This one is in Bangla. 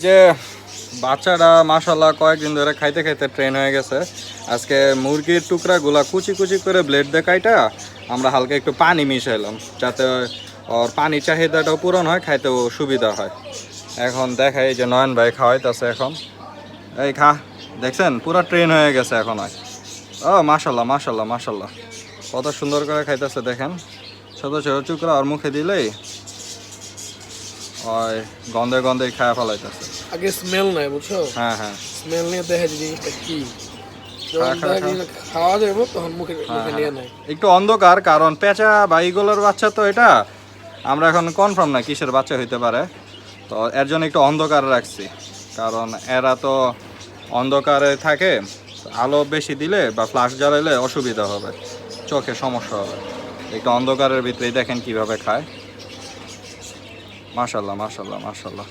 যে বাচ্চাটা মাশাল্লাহ কয়েকদিন ধরে খাইতে খাইতে ট্রেন হয়ে গেছে। আজকে মুরগির টুকরাগুলা কুচি কুচি করে ব্লেড দিয়ে কাইটা আমরা হালকা একটু পানি মিশাইলাম, যাতে ওর পানির চাহিদাটাও পূরণ হয়, খাইতেও সুবিধা হয়। এখন দেখাই যে নয়ন ভাই খাওয়াইতেছে এখন। এই খা, দেখছেন পুরো ট্রেন হয়ে গেছে এখন হয়। ও মাশাল্লাহ মাশাল্লাহ মাশাল্লাহ, কত সুন্দর করে খাইতেছে দেখেন। ছোটো ছোটো টুকরা ওর মুখে দিলেই ওই গন্ধে গন্ধে খায়া ফেলাইতেছে। আগে স্মেল নাই বুঝছো, হ্যাঁ হ্যাঁ, স্মেল নিয়ে দেখা যায় জিনিসটা কি, যখন খাওয়া যাবে তখন মুখে মুখে নিয়ে নেয়। একটু অন্ধকার, কারণ পেঁচা বা ইগলের বাচ্চা তো এটা আমরা এখন কনফার্ম না কিসের বাচ্চা হইতে পারে, তো এর জন্য একটু অন্ধকার রাখছি। কারণ এরা তো অন্ধকারে থাকে, আলো বেশি দিলে বা ফ্ল্যাশ জ্বালাইলে অসুবিধা হবে, চোখে সমস্যা হবে। একটু অন্ধকারের ভিতরেই দেখেন কিভাবে খায়। মাশাল্লাহ মাশাল্লাহ মাশাল্লাহ।